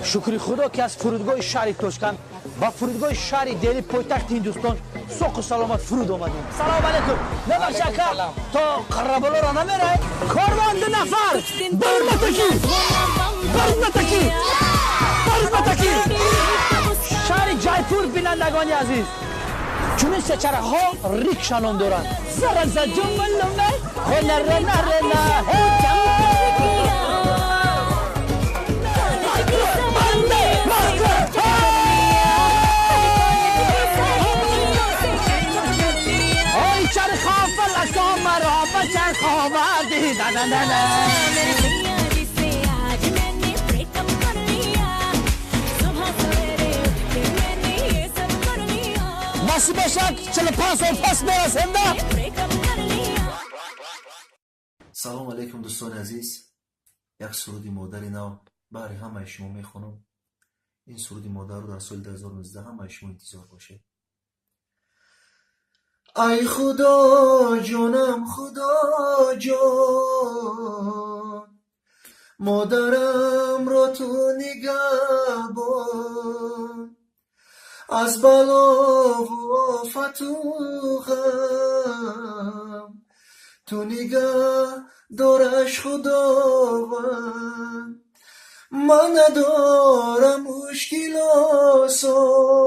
شکری خدا که از فرودگاه شهری توشکن با فرودگاه شهری دهلی پایتخت هندوستان سوق و سلامت فرود آمدیم. سلام علیکم. نباشه که تا قربالا را نمیره. کاروان 2 نفر. برمتکی. شهر جایپور بینندگانی عزیز. چون این سچره ها ریکشا نام دارن. زرزا جمل نمه. نصیب شد 45 سال پس برسیم ده. سلام علیکم دوستان عزیز. یک سرودی مادری نو برای همه شما میخونم. این سرودی مادر رو در سال 2019 همه شما انتظار باشه. ای خدا جانم خدا جان، مادرم را تو نگهبان، از بلا و آفت و غم تو نگه دارش خداوند. من ندارم مشکل آسان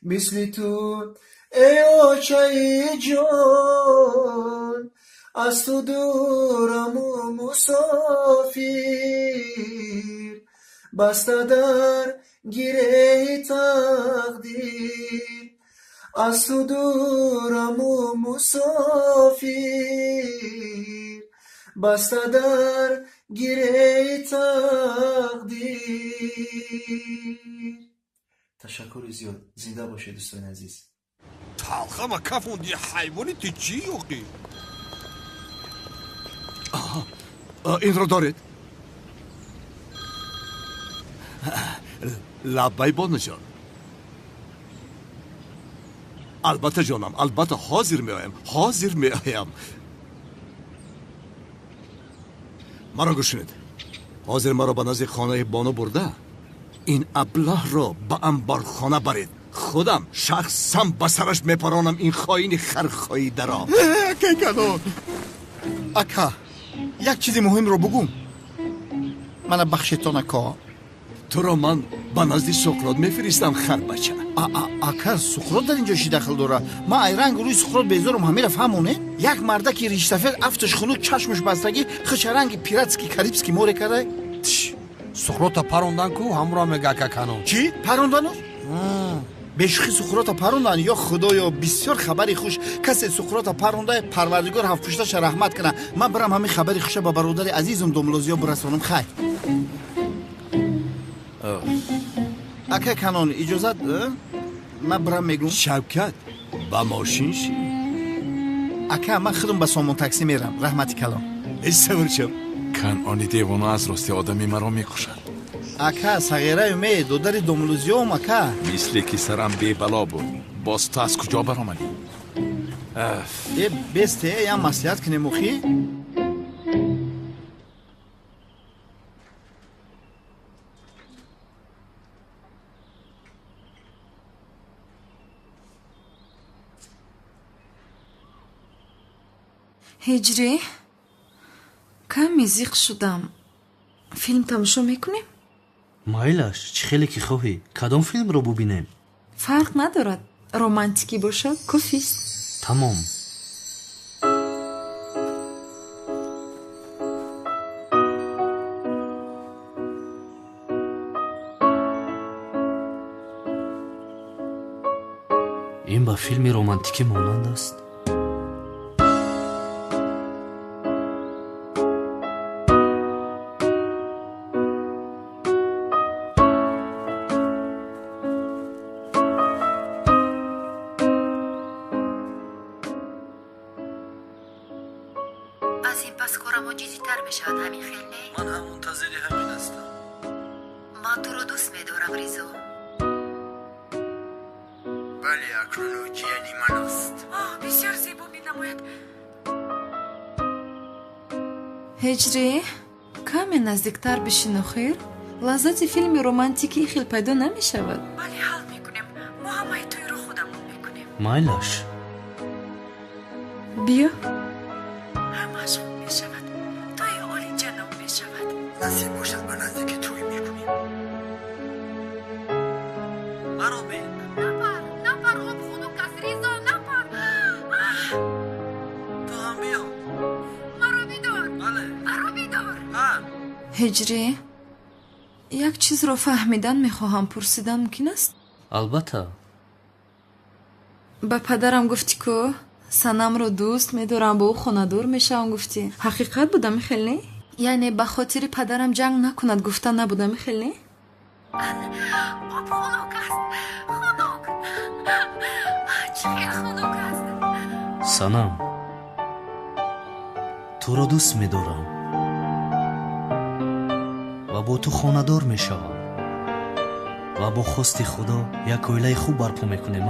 مثل تو ای آچه جان، از تو دورم و مسافر، بسته در گره تقدیر. از تو دورم و مسافر، بسته در گره تقدیر. تشکر زیاد. زنده باشه دوستان عزیز. تلخه ما کفوندی حیوانی تی چی یوقی؟ این رو دارید؟ لبای بانو جان. البته جانم، البته حاضر میایم. مرا گوشنید. حاضر مرا به نزد خانه بانو برده این ابله را به انبارخانه برید. خودم شخصم به سرش میپرانم این خاین خرخاییده را. که کنون اکا یک چیزی مهم رو بگم. من بخشتان اکا. تو را من به نزد سقراط میفرستم خر بچه. اکا سقراط در اینجا چی دخل داره؟ ما ایران روی سقراط بیزارم همه رفت همونه. یک مرده که ریشتفر افتش خنود چشمش بستگی خچرنگ پیراتسکی کاریبسکی موره کرده. سقراط پروندن کو همراه میگه که کنون. چی؟ پروندن؟ بشخی سقراط پروندن یا خدایا بسیار خبری خوش. کسی سقراط پرونده پروردگار هفت پشتش رحمت کنه. من برم همین خبری خوشه با برادر عزیزم دوملوزیا برسونم. خیر اکا کنون اجازت من برم میگم. شوکت با ماشین شی. اکا من خودم به سامان تاکسی میرم. رحمتی کلام. استورچم کنعانی دیوانه از راستی آدمی مرا میکشد. اکا صغیره می دودر دوملوزیوم اکا. مثل که سرم بی بلا بود. باز تو از کجا برآمدی؟ یه بسته یا مصلحت کنیم مخی؟ هجری کم میزیق شدم. فیلم تماشا میکنیم؟ مایلش چی خیلی که خواهی. کدام فیلم رو ببینیم؟ فرق ندارد. رومانتیکی باشد کافیست. تمام. این با فیلم رومانتیکی مانند است. از این پس کارم جدی تر میشد همین خیلی. من هم منتظر همین هستم. من تو رو دوست میدارم ریزو. بله اکنون جیانی من است. بسیار زیبا می نماید. ҳиҷрӣ каме наздиктар бишину хир лаззати филми романтикӣ хел пайдо намешавад. ولی حل میکنیم ما همه توی رو خودمون میکنیم майлаш биё همش خوب میشود توی اولی جنم میشود насиб бошад ба наздикӣ тӯй мекунем. маро бин. نپر آب خنک است ریزا نپر تو هم بیا. مرا بیدار بله. مرا بیدار ها. ҳиҷрӣ як чизро фаҳмидан мехоҳам пурсидан мумкин аст? албатта ба падарам гуфтӣ ку санамро дӯст медорам ба ӯ хонадор мешавам гуфтӣ. ҳақиқат буда михел не? яъне ба хотири падарам ҷанг накунад гуфта набуда михел не? آب خنک است خنک چقدر خنک است санам туро дӯст медорам ва бо ту хонадор мешавам ва бо хости худо як оилаи хуб барпо мекунем.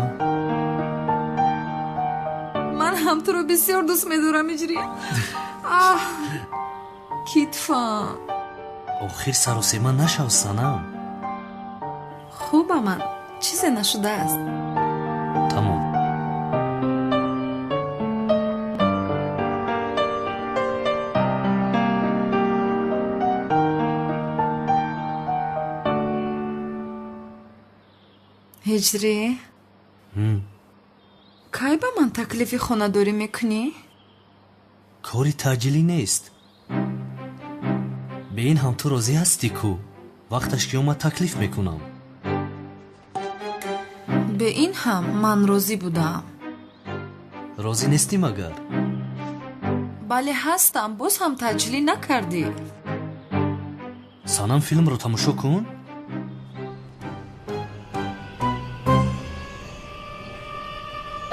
ман ҳам туро бисёр дӯст медорам ҳиҷрӣ. китфам охир саросема нашав санам. хубаман чизе нашудааст. тамом ҳиҷрӣ кай ба ман таклифи хонадорӣ мекунӣ? кори таъҷилӣ нест. бе ин ҳам ту розӣ ҳастӣ ку вақташ ки омад таклиф мекунам. бе ин ҳам ман розӣ будам. розӣ нестӣ магар? бале ҳастам боз ҳам таъҷилӣ накардӣ. санам филмро тамошо кун.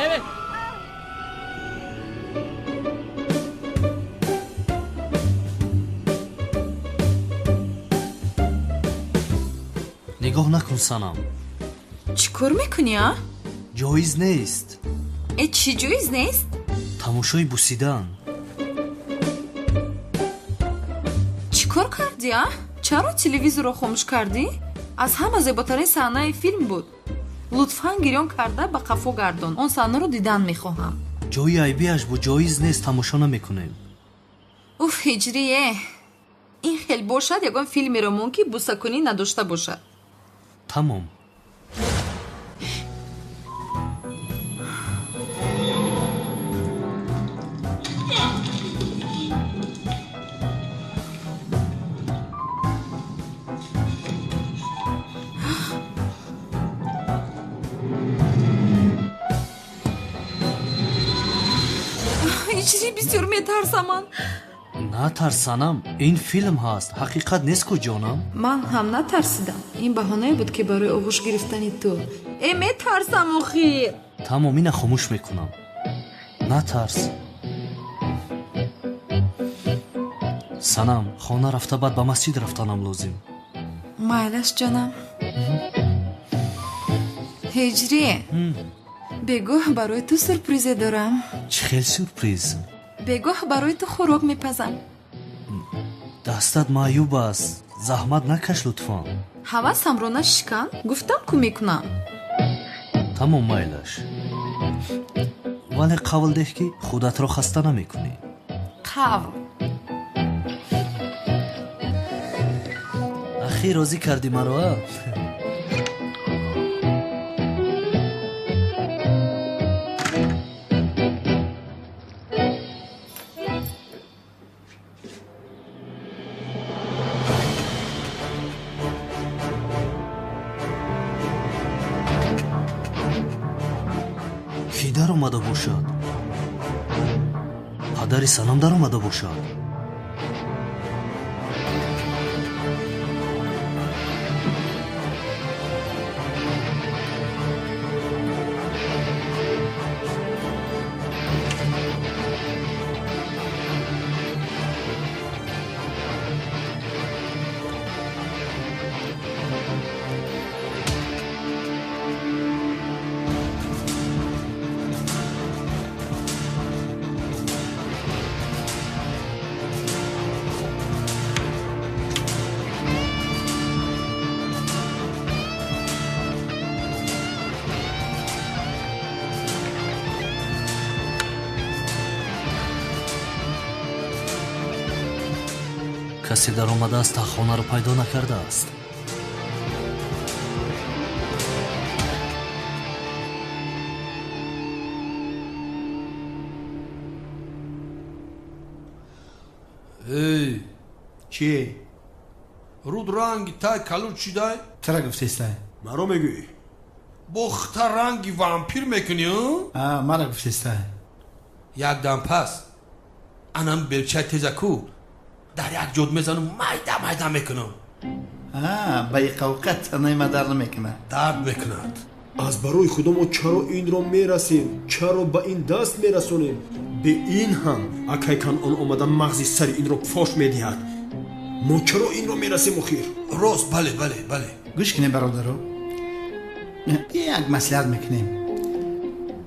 Evet. нигоҳ накун санам. чӣ кор мекунӣ а? ҷоиз нест. чӣ ҷоиз нест? тамошои бусидан. чӣ кор кардӣ а? чаро телевизорро хомӯш кардӣ? аз ҳама зеботарин саҳнаи филм буд. лутфан гирён карда ба қафо гардон. он саҳнаро дидан мехоҳам. ҷои айбиаш бо ҷоиз нест тамошо намекунем. уф ҳиҷрие ин хел бошад ягон филмеро мон ки бусакунӣ надошта бошад. тамом ҳиҷрӣ бисёр метарсаман. натарс санам. ин филм ҳаст, ҳақиқат нест ку ҷонам. ман ҳам натарсидам. ин баҳонае буд ки барои оғӯш гирифтани ту. метарсам охир. тамом ина хомӯш мекунам. натарс санам. хона рафта баъд ба масҷид рафтанам лозим. майлаш ҷонам. ҳиҷрӣ бегоҳ барои ту сюрпризе дорам. чӣ хел сюрприз? бегоҳ барои ту хӯрок мепазам. дастат маъюб аст. заҳмат накаш лутфан. ҳавасамро нашикан. гуфтам ку мекунам. тамом майлаш. вале қавл деҳ ки худатро хаста намекунӣ. қавл ахир розӣ кардӣ маро а? ки дар омада бошад? падари санам дар омада бошад? کسی در آمده است تا خانه را پیدا نکرده است. ای چیه؟ رود رنگ تای کلوت شده؟ چرا گفتی است؟ مرا میگویی؟ بخت رنگی وامپیر میکنی ها؟ مرا گفتی است؟ یک دم پس انم بلچه تزکو در یک جد میزنم میده میکنم. به این قوقت نیمه در نمیکنه. درد میکند. از برای خدا ما چرا این را میرسیم؟ چرا به این دست میرسونیم؟ به این هم اکای کنعان آمده مغزی سر این را فاش میدهد. ما چرا این را میرسیم اخیر؟ راست بله. گوش کنیم برادرو، یک مسئله میکنیم.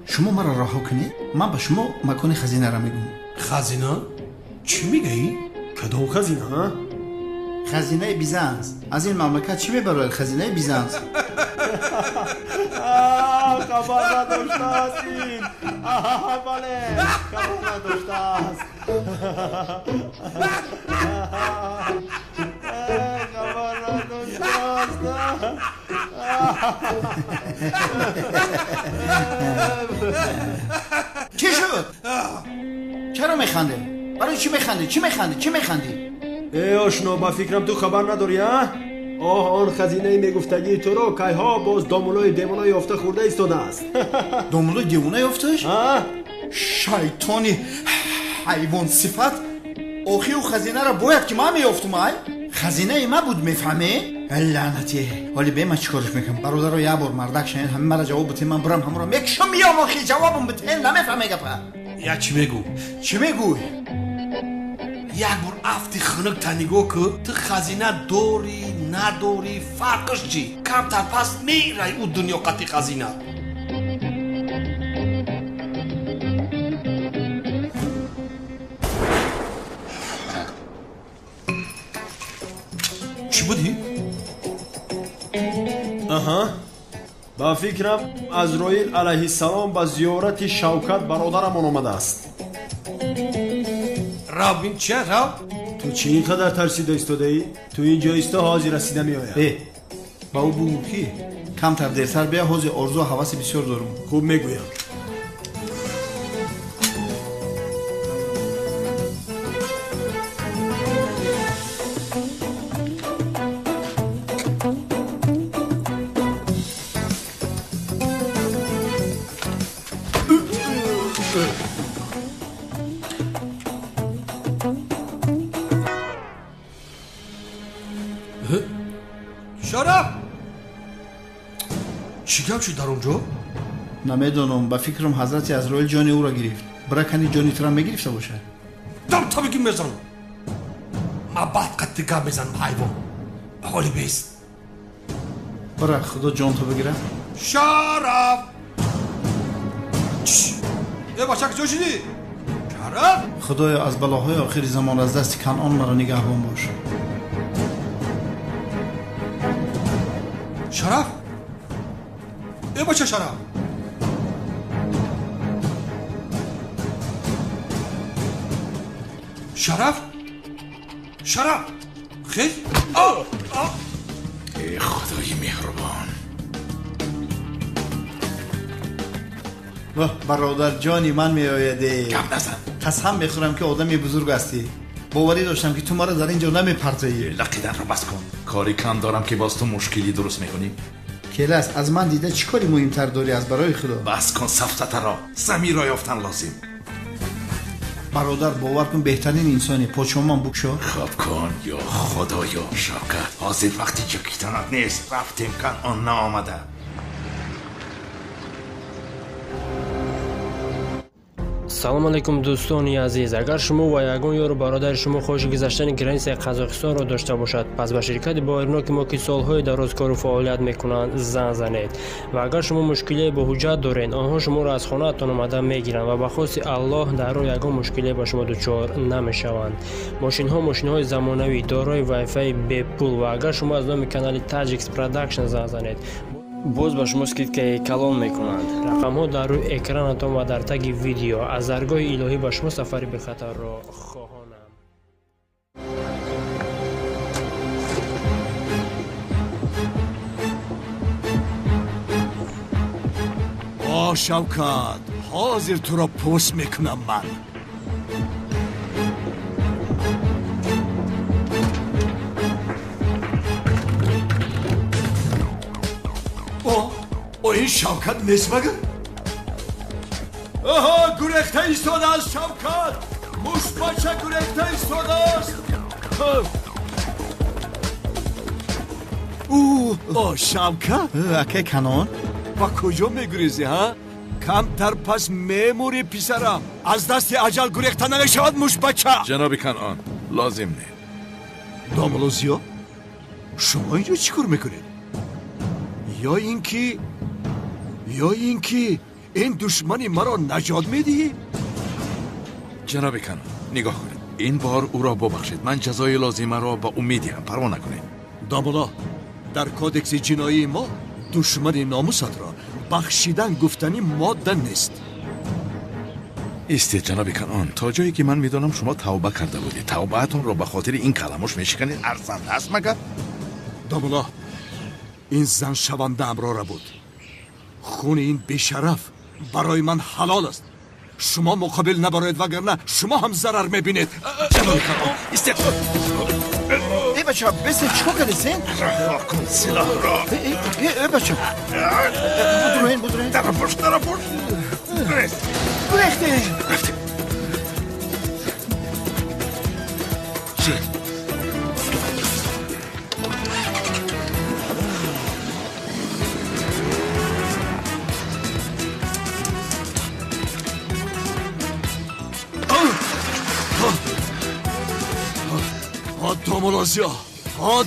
شما مرا رها کنید، من به شما مکان خزینه را میگم. خزینه؟ چی میگی؟ کدام خزینه ها؟ خزینه بیزانس. از این مملکت چی میبرد؟ خزینه بیزانس. خبر نداشته است این. بله خبر نداشته است. خبر نداشته است. چی شد؟ چرا میخنده؟ برای چی میخندی؟ چی میخندی؟ ای آشنا با فکرم تو خبر نداری ها؟ آن خزینه میگفتگی تو را که ها باز دامولای دیوانای یافته خورده ایستاده است. دامولای دیوانای یافتش؟ شیطانی حیوان صفت. آخی و خزینه را باید که من میافتم ای؟ خزینه ای ما بود میفهمی؟ لعنتی. حالی به من چیکارش میکنم؟ برادر رو یه بار مردک شاید همه مرا جواب بده، من برم همه را میکشم میام آخی جوابم بده. نمیفهمی گپا؟ یا چی میگو؟ چی میگوی؟ یک بار افتی خنک تنیگو که تو خزینه دوری ندوری فرقش چی؟ کمتر پس میره او دنیا قطی خزینه. چی بودی؟ با فکرم عزرائیل علیه السلام به زیارت شوکت برادرمان آمده است. رابین چه راب؟ تو چی اینقدر ترسیده ایستاده ای؟ تو اینجا ایستا حاضی رسیده می آید. با او بگو کی؟ کمتر دیرتر بیا، حوض آرزو و حواس بسیار دارم. خوب میگویم. شرف چی گم شد در اونجا؟ نمیدونم، با فکرم حضرت عزرائیل جان او را گرفت. برکنی جانی تو را میگرفته باشه. دم تا بگیم میزنم. ما بعد قد دیگه میزنم حیوان. به حالی بیست. برای خدا جان تو بگیره. شرف ای باشک جو شدی؟ شرف خدایا از بلاهای آخر زمان از دست کنعان مرا نگهبان باش. شرف ای باشه شرف شرف خیلی ای خدای مهربان. برادر جانی من می آیده. گپ نزن. قسم میخورم که آدمی بزرگ هستی. باوری داشتم که تو مرا در اینجا نمی پرتایی. لقیدن رو بس کن. کاری کم دارم که باز تو مشکلی درست میکنی. کلاس از من دیده چی کاری مهمتر داری از برای خدا؟ بس کن سفته را. زمین را یافتن لازم. برادر باور کن بهترین انسانی. پاچومان بکشا. خواب کن یا خدایا شوکت. حاضر وقتی چکیتانت نیست. رفتیم کن آن نآمده. салом алейкум дӯстони азиз, агар шумо ва ягон ёру бародари шумо хоҳиши гузаштани границаи қазоқистонро дошта бошад, пас ба ширкати боирноки мо ки солҳои дароз кору фаъолият мекунанд занг занед. ва агар шумо мушкилие бо ҳуҷҷат доред, онҳо шуморо аз хонаатон омада мегиранд ва ба хости аллоҳ дар роҳ ягон мушкилие ба шумо дучор намешаванд. мошинҳои замонавӣ дорои вайфаи бепул ва агар шумо аз номи канали Tajix Production занг занед, боз ба шумо скидкаи калон мекунанд. рақамҳо дар рӯи экранатон ва дар таги видео. аз заргоҳи илоҳӣ ба шумо сафари бехатарро хоҳонам. شوکت حاضر تو را پست میکنم من. او این شوکت نیست مگر؟ آها گریخته ایستاده است شوکت. مشت بچه گریخته ایستاده است. او شوکت اکی کنان با کجا میگریزی ها؟ کمتر پس میموری پیسرم. از دست اجل گریخته نمیشود مشت بچه. جناب کنعان لازم نه. دامولوزیا شما اینجا چیکار میکنید؟ یا اینکه این دشمنی مرا نجات میدی؟ جناب کنعان نگاه کنید، این بار او را ببخشید. من جزای لازمه را با امید هم پروا نکنید. دامولا در کودکس جنایی ما دشمن ناموست را بخشیدن گفتنی ماده نیست. است جناب کنعان، تا جایی که من میدانم شما توبه کرده بودید. توبهتون را به خاطر این کلمش میشکنید. ارزنده است مگر؟ دامولا این زن شونده امراره بود. خون این بیشرف برای من حلال است. شما مقابل نبارید وگرنه شما هم ضرر میبینید. جناب کنعان استید. ای بچه بسید چکو کردیسین؟ رها کن سلاح را. ای بچه بدروین طرف پشت گریخته چی؟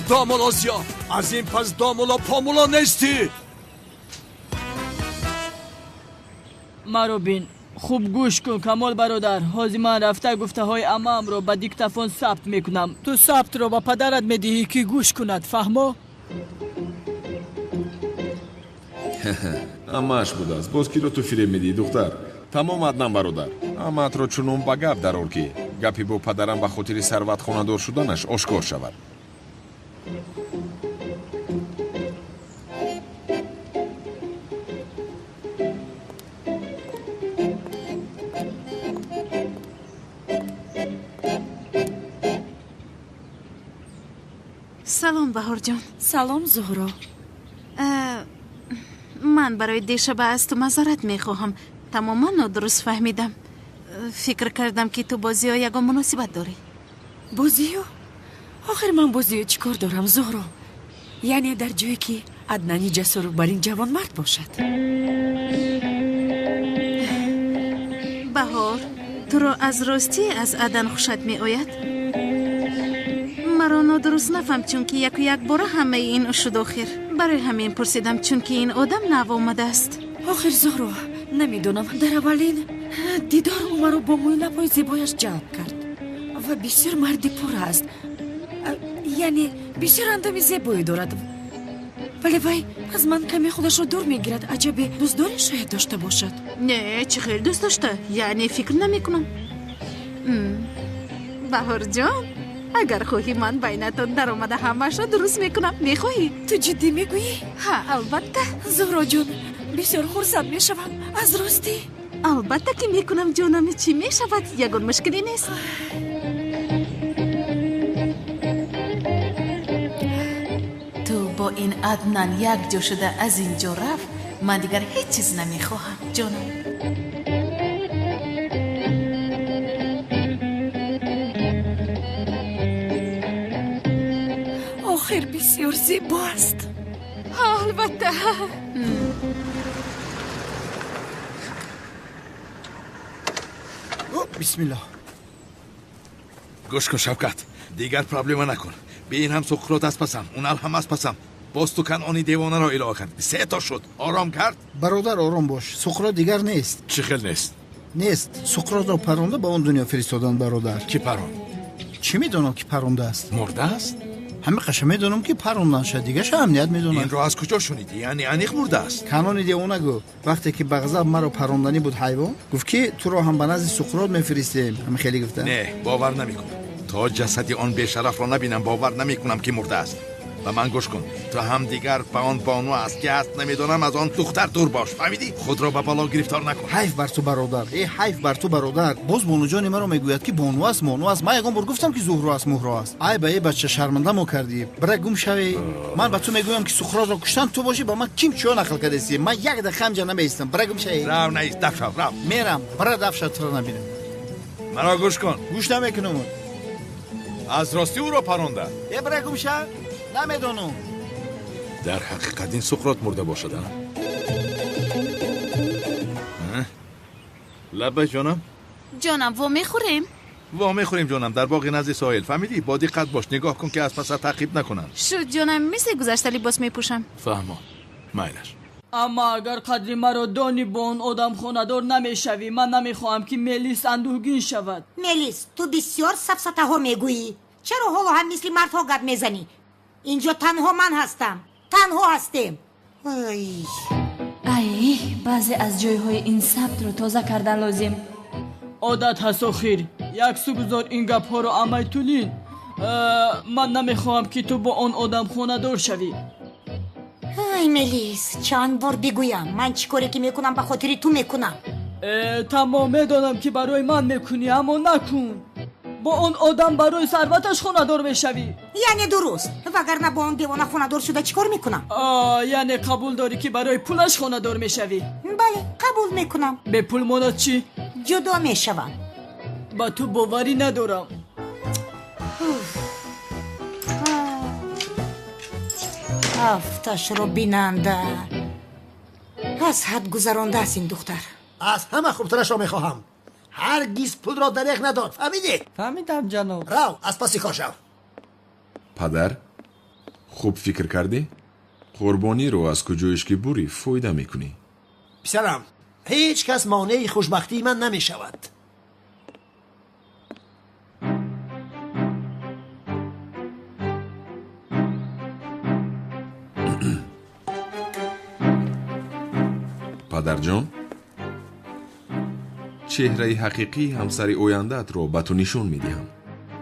دامولازیا از این پس دامولا پامولا نیستی. مرو بین خوب گوش کن کمال برادر. حاضی من رفته گفته های امام رو با دیکتافون ثبت میکنم. تو ثبت رو با پدرت میدهی که گوش کند. فهمو؟ амааш будааст боз киро ту фиреб медиҳӣ духтар. тамом аднам бародар, амаатро чунон ба гап дарор ки гапи бо падарам ба хотири сарватхонадор шуданаш ошкор шавад. سلام بهار جان. سلام زهرا. من برای دیشب از تو معذرت میخواهم. تماما نادرست فهمیدم. فکر کردم که تو بازی ها یکم مناسبت داری. بازی ها؟ آخر من بازی ها چی کار دارم زهرا؟ یعنی در جایی که عدنانی جسور بر این جوان مرد باشد. بهار تو را از راستی از عدن خوشت می آید؟ مرا نادرست نفهم چون که یک باره همه این شد آخر. برای همین پرسیدم چون که این آدم نو آمده است. آخر زهرا نمیدونم در اولین دیدار او مرا با موی لبای زیبایش جلب کرد و بسیار مردی پر است. یعنی بسیار اندام زیبایی دارد، ولی وای از من کمی خودش رو دور میگیرد. عجبه دوستداری شاید داشته باشد. نه چه خیلی دوست داشته، یعنی فکر نمی کنم. بهار جان اگر خواهی من بینتون در آمده همش را درست میکنم. میخواهی؟ تو جدی میگویی؟ ها البته. زهرا جون بسیار خرسند میشوم از راستی. البته که میکنم جانم. چی میشود؟ یگان مشکلی نیست. تو با این عدنان یک جا شده از اینجا رفت، من دیگر هیچ چیز نمیخواهم جانم. آخر بسیار زیبا است. البته. بسم الله. گوش کن شوکت، دیگر پرابلم نکن. به این هم سقراط از پسم، اونال هم از پسم. باز تو کنعانی دیوانه را الهه کرد. 3 تا شد. آرام کرد؟ برادر آرام باش. سقراط دیگر نیست. چی خیل نیست؟ نیست. سقراط را پرونده با اون دنیا فرستادن برادر. کی پرون؟ چی میدونم که پرونده است؟ مرده است؟ همه قشنگ میدونم که پروندن شد. دیگه چه امنیت میدونم. این رو از کجا شنیدی؟ یعنی انیق مرده است؟ کنعانی دیوانه گفت وقتی که به غضب مرا پروندنی بود حیوان، گفت که تو رو هم به نزد سقراط میفرستیم. همه خیلی گفتن. نه باور نمیکنم. تا جسدی آن بیشرف را نبینم باور نمیکنم که مرده است. و من گوش کن تو هم دیگر به آن بانو است که هست نمیدونم از آن دختر دور باش فهمیدی خود را به بالا گرفتار نکن حیف بر تو برادر حیف بر تو برادر باز بانو جان مرا میگوید که بانو است مانو است من یگان بار گفتم که زهرا است مهرا است ای به ای بچه شرمنده ما کردی برای گم شوی من به تو میگویم که سقراط را کشتن تو باشی با من کیم چیا نقل کردی من یک دقیقه هم جا نمیستم برای گم شوی رو نیست دفشو رو میرم برای دفشو تو را نبینم مرا گوش کن گوش نمیکنم از راستی او را پرانده برای گم شو نمیدونم در حقیقت این سقراط مرده باشد لبه جانم جانم و میخوریم وا میخوریم جانم در باغ نزد ساحل فهمیدی با دقت باش نگاه کن که از پس تعقیب نکنن شد جانم مثل گذشته لباس میپوشم فهمان مایلش اما اگر قدری مرا دانی با اون آدم خونه‌دار نمیشوی من نمیخواهم که ملیس اندوهگین شود. ملیس تو بسیار سفسطه ها میگویی چرا حالا هم مثل مردها گپ میزنی اینجا تنها من هستم تنها هستیم ای بعضی از جایهای این ثبت رو تازه کردن لازم عادت هست آخیر یک سو گذار این گپ ها رو امی تولین من نمیخواهم که تو با آن آدم خونه‌دار شوی. ای ملیس چند بار بگویم من چی کاری که میکنم به خاطر تو میکنم تمام میدانم که برای من میکنی اما نکن با آن آدم برای ثروتش خونه‌دار بشوی یعنی درست وگرنه با آن دیوانه خونه‌دار شده چی کار میکنم یعنی قبول داری که برای پولش خونه‌دار میشوی بله قبول میکنم به پول مانت چی جدا میشوم با تو باوری ندارم افتش رو بیننده از حد گذرانده است این دختر از همه خوبترش را میخواهم هرگیز پول را دریغ ندار فهمیدی؟ فهمیدم جناب رو از پسی کار شو پدر خوب فکر کردی؟ قربانی رو از کجایش که بوری فایده میکنی پسرم هیچ کس مانع خوشبختی من نمیشود پدر جان چهره حقیقی همسر آینده‌ات رو به تو نشون میدهم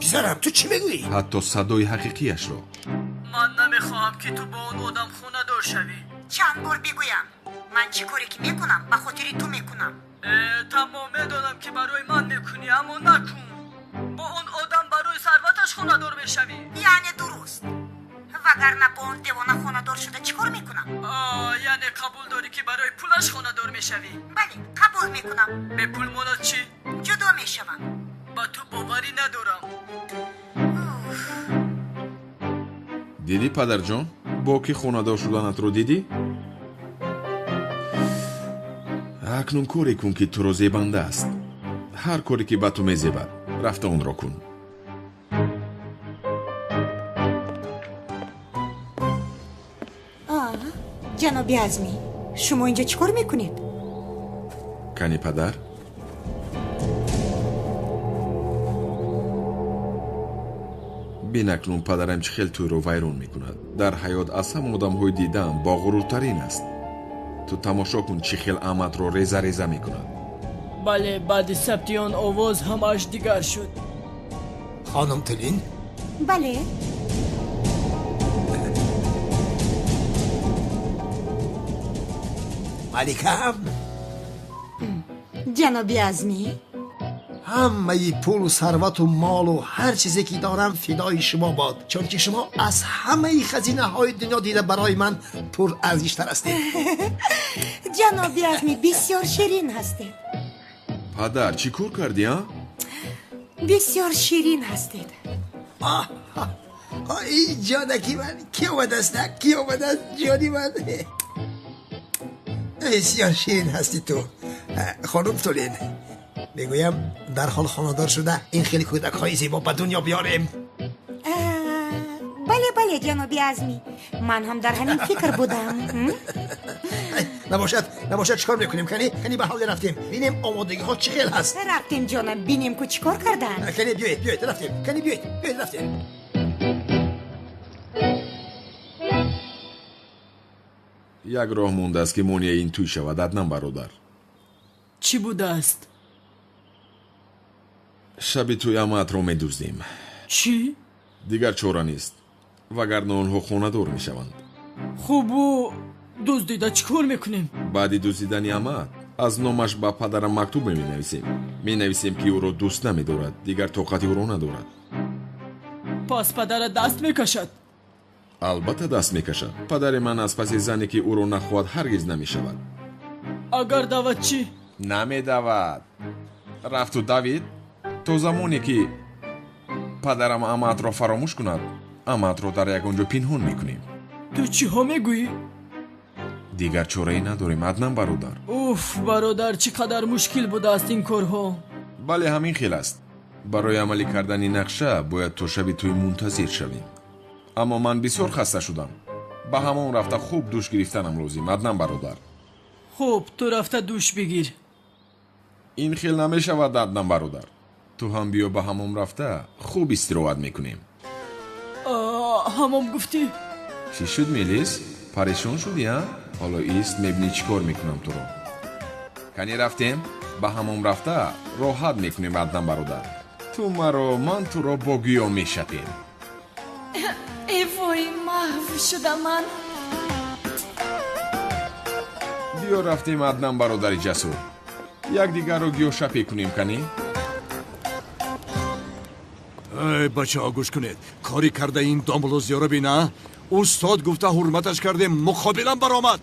پسرم تو چی میگویی؟ حتی صدای حقیقیش رو من نمیخواهم که تو با اون آدم خونه‌دار شوی چند بار بگویم من چی کاری که میکنم به خاطر تو میکنم تمام میدانم که برای من میکنی اما نکن با اون آدم برای ثروتش خونه‌دار بشوی یعنی درست وگرنه با اون دیوانه خونه‌دار شده چی کار میکنم یعنی قبول داری که برای پولش خونه‌دار میشوی بله قبول میکنم به پول مانت چی جدا میشوم با تو باوری ندارم دیدی پدر جان با کی خونه‌دار شدنت رو دیدی اکنون کاری کن که تو رو زیبنده است هر کاری که به تو میزیبد رفت اون را کن جناب عزمی شما اینجا چیکار میکنید؟ کنی پدر بین اکنون پدرم چه خیلی تو رو ویرون میکند در حیات از هم آدم های دیدم با غرورترین است تو تماشا کن چه خیلی آمد رو ریزه ریزه میکند بله بعد ثبت آن آواز همش دیگر شد خانم تلین بله ملکم جناب عزمی همه پول و ثروت و مال و هر چیزی که دارم فدای شما باد چون که شما از همه خزینه های دنیا دیده برای من پر ارزش‌تر هستید جناب عزمی بسیار شیرین هستید پدر چی کار کردی ها؟ بسیار شیرین هستید ای جانکی من کی آمده است کی آمده است جانی من بسیار شیرین هستی تو خانم تولین میگویم در حال خانه‌دار شده این خیلی کودک های زیبا به دنیا بیاریم بله بله جناب عزمی من هم در همین فکر بودم نباشد چیکار میکنیم کنی به حال رفتیم ببینیم آمادگی ها چه خیلی هست رفتیم جانم ببینیم که چیکار کردن کنی بیایید رفتیم کنی بیایید رفتیم یک راه مونده است که مونیه این توی شود ادنم برادر چی بوده است؟ شبی توی امت رو میدوزدیم چی؟ دیگر چورا نیست вагарна онҳо хонадор мешаванд. хубу дуздида чӣ кор мекунем? баъди дуздидани амаат аз номаш ба падарам мактубе менависем ки ӯро дӯст намедорад, дигар тоқати ӯро надорад. пас падарат даст мекашад? албатта даст мекашад. падари ман аз паси зане ки ӯро нахоҳад ҳаргиз намешавад. агар давад чӣ? намедавад. рафту давид то замоне ки падарам амаатро фаромӯш кунад, амаатро дар ягон ҷо пинҳон мекунем. ту чиҳо мегӯӣ? дигар чораи надорем, аднан бародар. уф бародар, чӣ қадар мушкил будааст ин корҳо. бале ҳамин хел аст. барои амалӣ кардани нақша бояд то шаби тӯй мунтазир шавем. аммо ман бисёр хаста шудам. ба ҳамон рафта хуб дӯш гирифтанам лозим, аднан бародар. хуб, ту рафта дӯш бигир. ин хел намешавад, аднан бародар. ту ҳам биё ба ҳамом рафта хуб истироҳат мекунем. ҳамом гуфтӣ? чӣ шуд мелис? парешон шудӣ, а? ҳоло ист, мебинӣ чӣ кор мекунам туро. кани рафтем, ба ҳамом рафта роҳат мекунем, аднан бародар. ту маро, ман туро бо гӯё мешапем. вой, маҳв шудам ман. биё рафтем, аднан бародари ҷасур. якдигарро гӯшапе кунем кани? эй бачаҳо гӯш кунед, кори карда ин домлозиёро бина. устод гуфта ҳурматаш кардем, муқобилан баромад.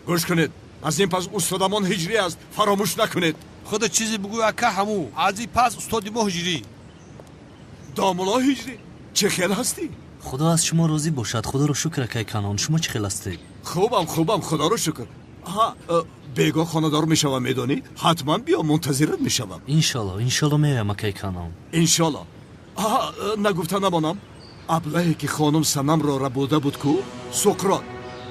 гӯш кунед, аз ин пас устодамон ҳиҷрӣ аст, фаромӯш накунед. худо чизе бигӯ ака ҳамӯ, аз ин пас устоди мо ҳиҷрӣ. домуло ҳиҷрӣ? чӣ хел ҳастӣ? худо аз шумо розӣ бошад. худоро шукр акай канон. шумо чӣ хел ҳастед? хубам, худоро шукр. бегоҳ хонадор мешавам, медонӣ? ҳатман биё, мунтазират мешавам. иншолло меоям акай канон. иншолло. нагуфта намонам, аблаҳе ки хонум санамро рабуда буд ку, суқрот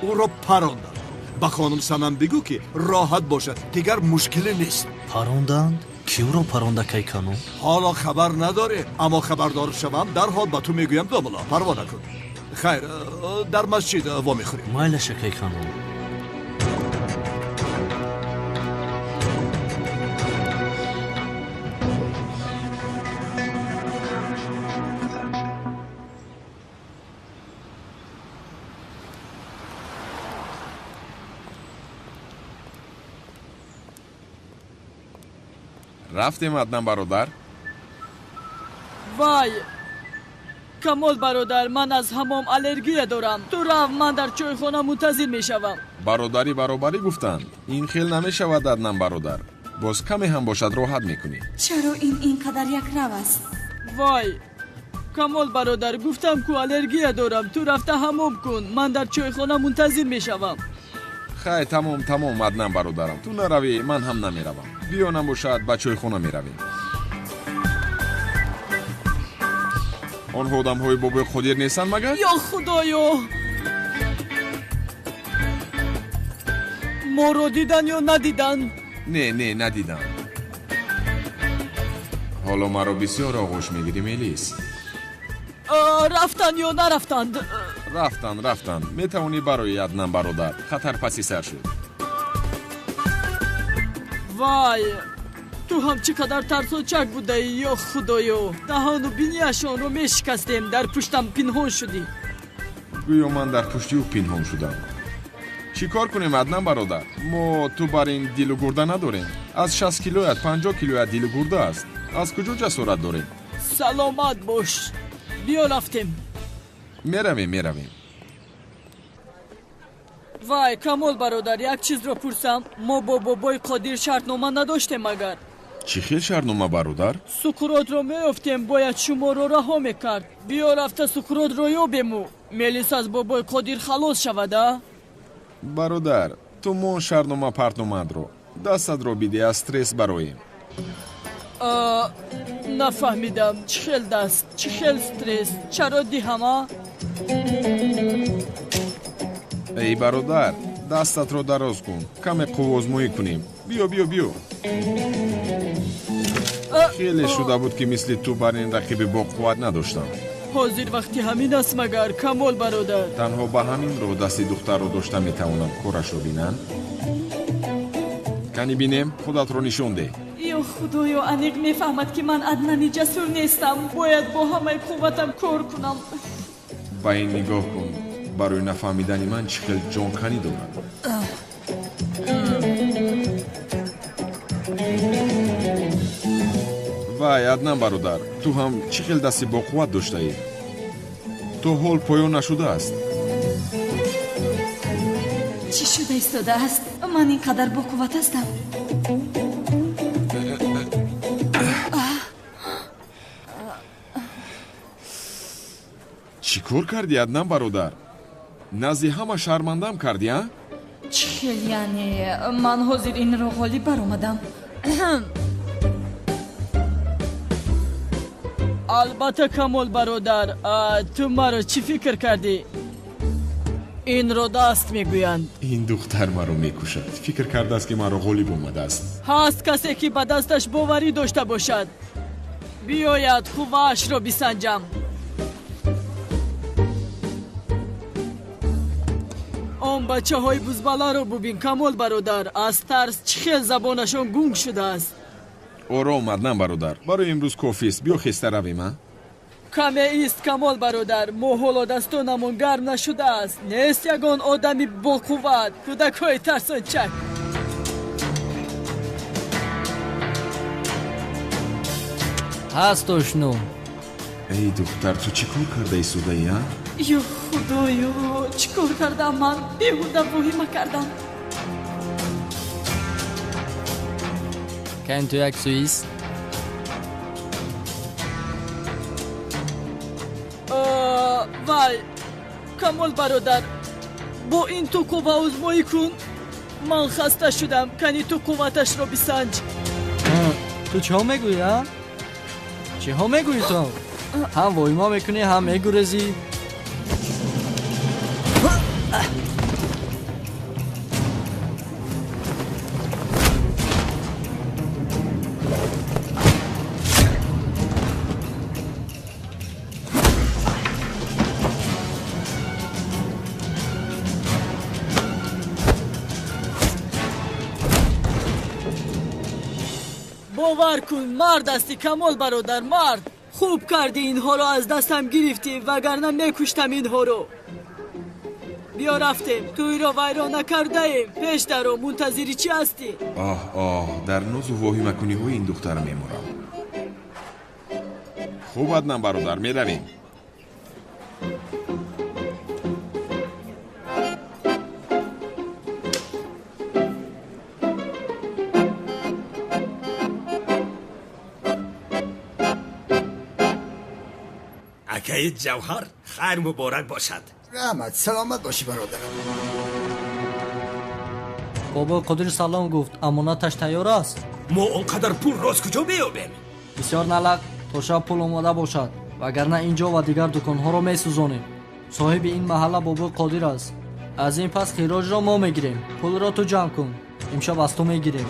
ӯро паронданд. ба хонум санам бигӯ ки роҳат бошад, дигар мушкиле нест. паронданд? киёро паронд акай канон? ҳоло хабар надорем, аммо хабардор шавам, дарҳол ба ту мегӯям. домуло, парво накун. хайр, дар масҷид вомехӯрем. майлаш акай канон. рафтем, аднан бародар. вай камол бародар, ман аз ҳамом аллергия дорам. ту рав, ман дар чойхона мунтазир мешавам. бародари баробарӣ гуфтанд. ин хел намешавад, аднан бародар. боз каме ҳам бошад, роҳат мекунӣ. чаро ин қадар якрав аст? вай камол бародар, гуфтам ку аллергия дорам. ту рафта ҳамом кун, ман дар чойхона мунтазир мешавам. хай, тамом, аднан бародарам. ту наравӣ, ман ҳам намеравам. биё набошад, ба чойхона меравем. онҳо одамҳои бобои қодир нестанд магар? ё худоё, моро дидан ё надидан? не, надидам. ҳоло маро бисёр оғӯш мегирӣ, мелис? рафтанд ё нарафтанд? рафтанд. метавонӣ барои аднан бародар. хатар паси сар шуд. вай ту ҳам чӣ қадар тарсочак будаӣ, ё худоё. даҳону бинияшонро мешикастем, дар пуштам пинҳон шудӣ. гӯё ман дар пушти ӯ пинҳон шудам. чӣ кор кунем, аднан бародар? мо ту бар ин дилу гурда надорем. аз 60 килоят 50 килоят дилу гурда аст. аз куҷо ҷасорат дорем? саломат бош. биё рафтем. меравем. вай камол бародар, як чизро пурсам. мо бо бобои қодир шартнома надоштем агар? чӣ хел шартнома, бародар? суқротро меёфтем, бояд шуморо раҳо мекард. биё рафта суқротро ёбему. мелис аз бобои қодир халос шавад, а? бародар, ту мон шартнома партномадро дастатро биде, аз стресс бароем. нафаҳмидам. чӣ хел даст, чӣ хел стресс? чаро диҳама? эй бародар, дастатро дароз кун, каме қуввозмоӣ кунем. биё. хеле шуда буд ки мисли ту бар ин рақиби боқувват надоштам. ҳозир вақти ҳамин аст магар, камол бародар? танҳо ба ҳамин роҳ дасти духтарро дошта метавонам корашро бинам. кани бинем, худатро нишон деҳ. ё худоё, аниқ мефаҳмад ки ман аднани ҷасур нестам. бояд бо ҳамаи қувватам кор кунам. ба ин нигоҳ кун барои нафаҳмидани ман чӣ хел ҷонканӣ дорад. вай аднан бародар, ту ҳам чӣ хел дасти боқувват доштаӣ? то ҳол поён нашудааст. чӣ шуда истодааст? ман ин қадар боқувват ҳастам. чӣ кор кардӣ аднан бародар? назди ҳама шармандам кардӣ, а? чӣ хел яъне ман ҳозир инро ғолиб баромадам. албатта камол бародар, ту маро чӣ фикр кардӣ? инро даст мегӯянд. ин духтар маро мекушад. фикр кардааст ки маро ғолиб омадааст. ҳаст касе ки ба дасташ боварӣ дошта бошад. биёяд қувваашро бисанҷам. он бачаҳои бузбаларо бубин камол бародар, аз тарс чӣ хел забонашон гунг шудааст. ором аднан бародар, барои имрӯз кофист. биё хеста равем, а? каме ист камол бародар, мо ҳоло дастонамон гарм нашудааст. нест ягон одами боқувват, кӯдакҳои тарсончак. ҳаст ошну. эй духтар, ту чӣ кор карда истодаӣ, а? ё худоё, чӣ кор кардам ман? беҳуда воҳима кардам. Kan tu як суис? вай камол бародар, бо ин ту қувва озмоӣ кун. ман хаста шудам, кани ту қувваташро бисанҷ. ту чиҳо мегӯӣ, а? чиҳо мегӯӣ ту? ҳам воҳима мекунӣ, ҳам мегурезӣ. бовар кун, мард ҳасти камол бародар, мард. хуб кардӣ инҳоро аз дастам гирифтӣ, вагарна мекуштам инҳоро. биё рафтем, тӯйро вайрон накардаем. пеш даро, мунтазири чӣ ҳастӣ? оҳ, дар нозу воҳимакуниҳои ин духтар меморам. хуб аднан бародар, меравем. акаи ҷавҳар, хайр муборак бошад. раҳмат, саломат бошӣ бародарам. бобои қодир салом гуфт, амонаташ тайёр аст. мо он қадар пул рост куҷо меёбем? бисёр налақ, то шаб пул омода бошад, вагарна ин ҷо ва дигар дуконҳоро месӯзонем. соҳиби ин маҳалла бобои қодир аст. аз ин пас хироҷро мо мегирем. пулро ту ҷамъ кун, имшаб аз ту мегирем.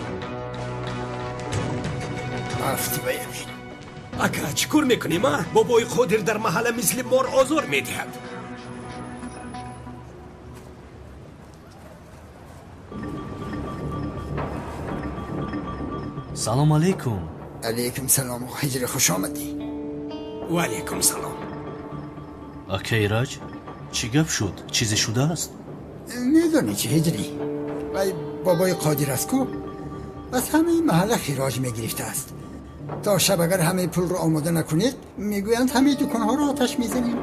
ака чӣ кор мекунем, а? бобои қодир дар маҳалла мисли мор озор медиҳад. салом алейкум. алейкум салом, ҳиҷри хуш омадӣ. ва алейкум салом. ака ираҷ, чӣ гап шуд? чизе шудааст? медонӣ чӣ ҳиҷрӣ, вай бобои қодир аст ку аз ҳамаи маҳалла хироҷ мегирифтааст. то шаб агар ҳамаи пулро омода накунед, мегӯянд ҳамаи дуконҳоро оташ мезанем.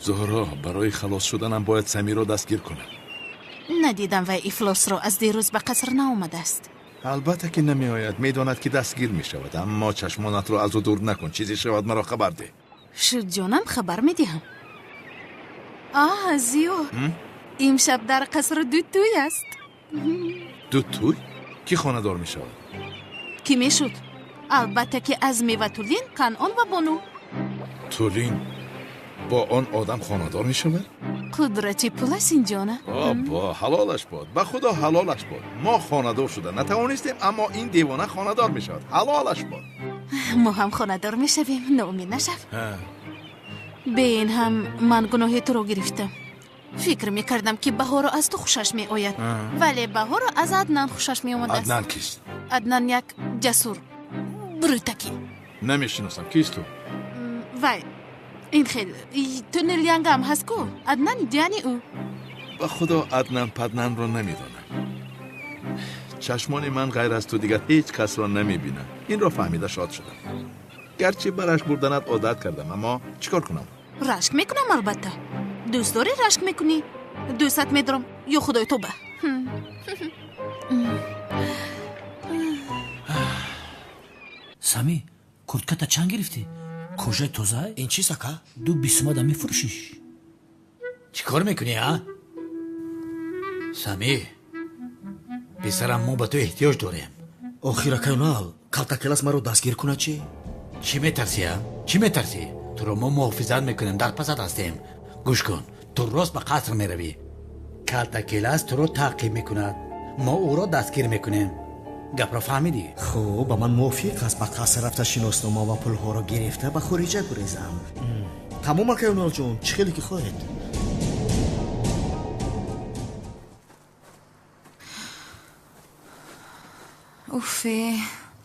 зоҳро, барои халос шуданам бояд самиро дастгир кунам. надидам вай ифлосро аз дирӯз ба қаср наомадааст. албатта ки намеояд, медонад ки дастгир мешавад, аммо чашмонатро азу дур накун. чизе шавад маро хабар деҳ. шуд ҷонам, хабар медиҳам. зиё, имшаб дар қаср дутӯй аст. дутӯй? кӣ хонадор мешавад? кӣ мешуд? албатта ки азми ва тулин, канъон ва бону. тулин бо он одам хонадор мешавад? қудрати пул аст ин ҷона. бо ҳалолаш бод, ба худо ҳалолаш бод. мо хонадор шуда натавонистем, аммо ин девона хонадор мешавад. ҳалолаш бод. мо ҳам хонадор мешавем, ноумед нашав. бе ин ҳам ман гуноҳи туро гирифтам. фикр мекардам ки баҳоро аз ту хушаш меояд, вале баҳоро аз аднан хушаш меомадааст. аднан кист? аднан як ҷасур, брӯтакӣ. نمیشناسم. کیست تو؟ وای این خیلی تونل ینگ هم هست کو عدنان دیانی او با خدا عدنان پدنان رو نمیدونم. چشمان من غیر از تو دیگر هیچ کس را نمیبینم. این را فهمیده شاد شدم. گرچه برش بردنت عادت کردم اما چیکار کنم؟ رشک میکنم البته. دوست داری رشک میکنی؟ دوستت میدارم یا خدای تو به. سامی куртката чанд гирифтӣ? кожаи тоза? ин чи сака? 220 да мефурӯшиш. чӣ кор мекунӣ а? сами писарам мо ба ту эҳтиёҷ дорем. охир акайнал калтакелас маро дастгир кунад чи? чӣ метарсӣ а? чӣ метарсӣ? туро мо муҳофизат мекунем дар пасат ҳастем. гӯш кун ту рост ба қаср меравӣ. калтакелас туро таъқиб мекунад. мо ӯро дастгир мекунем. гапро фаҳмидӣ? хуб ба ман мувофиқ аст ба қаср рафта шиноснома ва пулҳоро гирифта ба хориҷа гурезам. тамом акайоналҷон чӣ хеле ки хоҳед. уфе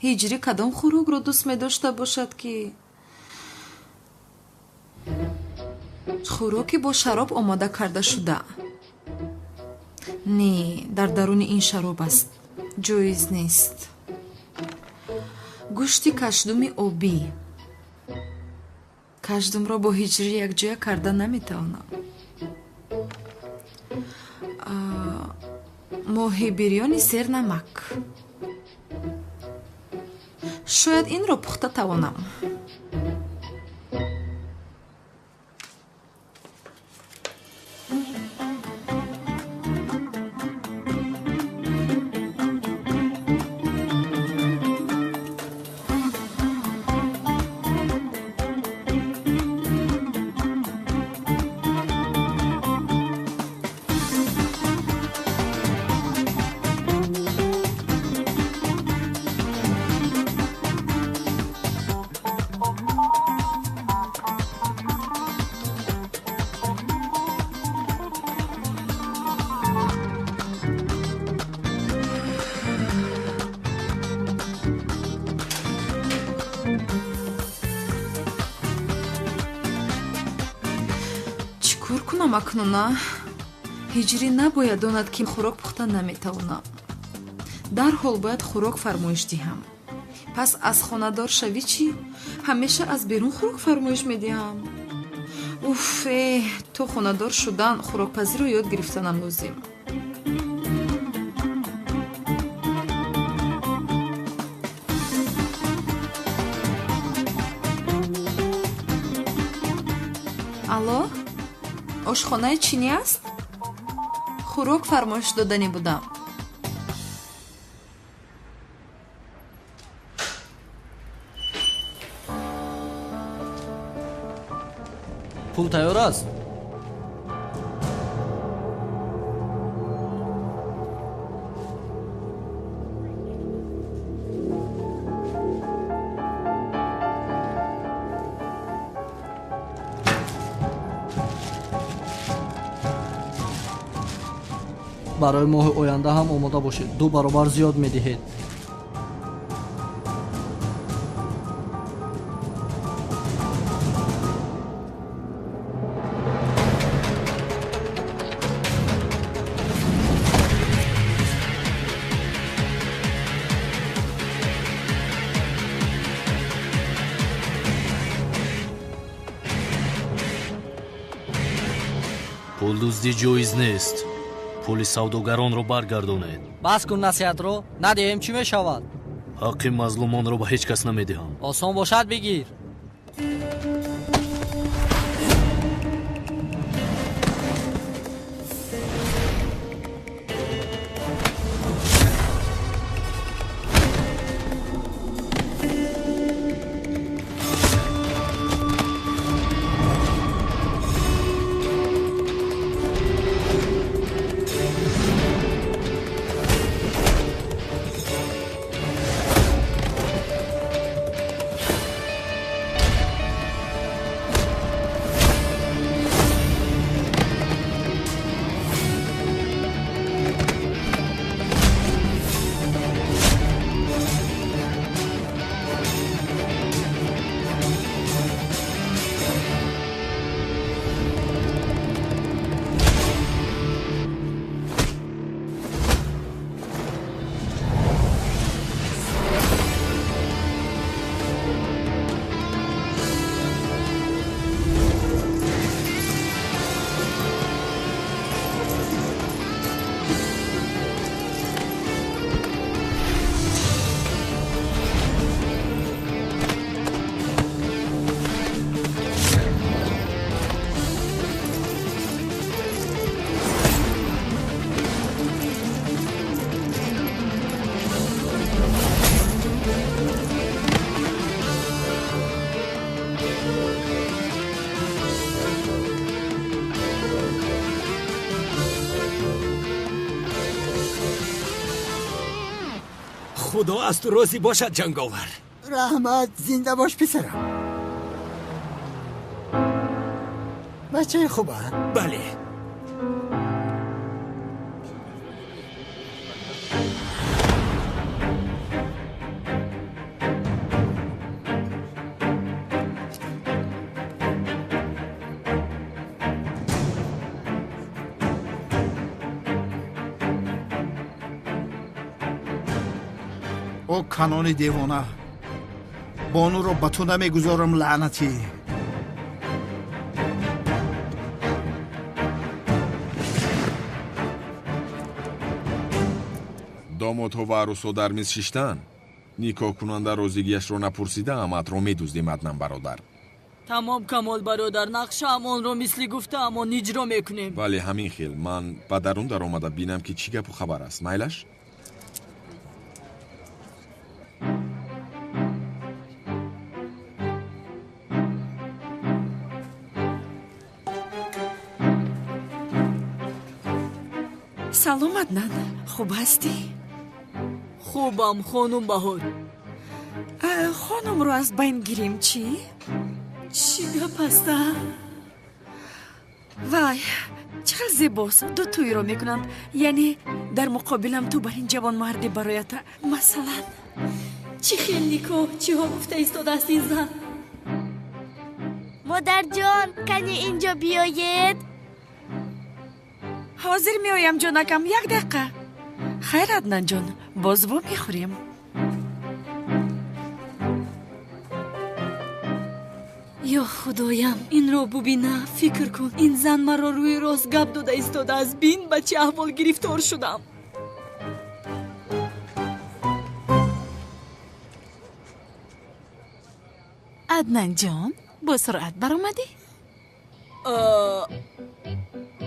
ҳиҷрӣ кадом хӯрокро дӯст медошта бошад ки хӯроки бо шароб омода карда шуда. не дар даруни ин шароб аст. ҷоиз нест. гӯшти кашдуми обӣ. кашдумро бо ҳиҷрӣ якҷоя карда наметавонам. моҳи бирёни сернамак. шояд инро пухта тавонам. акнуна ҳиҷрӣ набояд донад ки хӯрок пухта наметавонам. дарҳол бояд хӯрок фармоиш диҳам. пас аз хонадор шавӣ чӣ? ҳамеша аз берун хӯрок фармоиш медиҳам. уфе то хонадор шудан хӯрокпазиро ёд гирифтанам лозим. алло ошхонаи чинӣ аст? хӯрок фармоиш доданӣ будам. пул тайёр аст? барои моҳи оянда ҳам омода бошед. 2 баробар зиёд медиҳед. пулдуздӣ ҷоиз нест. пули савдогаронро баргардонед. бас кун насиҳатро. надиҳем чӣ мешавад? ҳаққи мазлумонро ба ҳеҷ кас намедиҳам. осон бошад бигир. خدا از تو راضی باشد جنگاور. رحمت زنده باش پسرم. بچه خوبه؟ بله. او کانون دیوانه بانو رو به تو نمیگذارم لعنتی. домодҳо ва арӯсҳо дар миз шиштанд. никоҳкунанда розигиаш ро напурсида аматро медуздем аднан бародар. тамом камол бародар, нақшаамонро мисли гуфтаамон иҷро мекунем. бале ҳамин хел. ман ба дарун даромада бинам ки чӣ гапу хабар аст. майлаш? салом аднан, хуб ҳастӣ? хубам хонум Баҳор. хонумро аз байн гирем чӣ? чӣ гап аста? вай, чӣ хел зебост. ду тӯйро мекунанд. яъне дар муқобилам ту бар ин ҷавонмарди бароята. масалан чӣ хел никоҳ, чиҳо гуфта истодааст ин зан? модарҷон, кани инҷо биёед. ҳозир меоям ҷонакам, як дақиқа. хайр аднанҷон, боз во мехӯрем. ё худоям, инро бубина, фикр кун. ин зан маро рӯи рост гап дода истодааст. бин ба чӣ аҳвол гирифтор шудам. аднанҷон, бо суръат баромадӣ?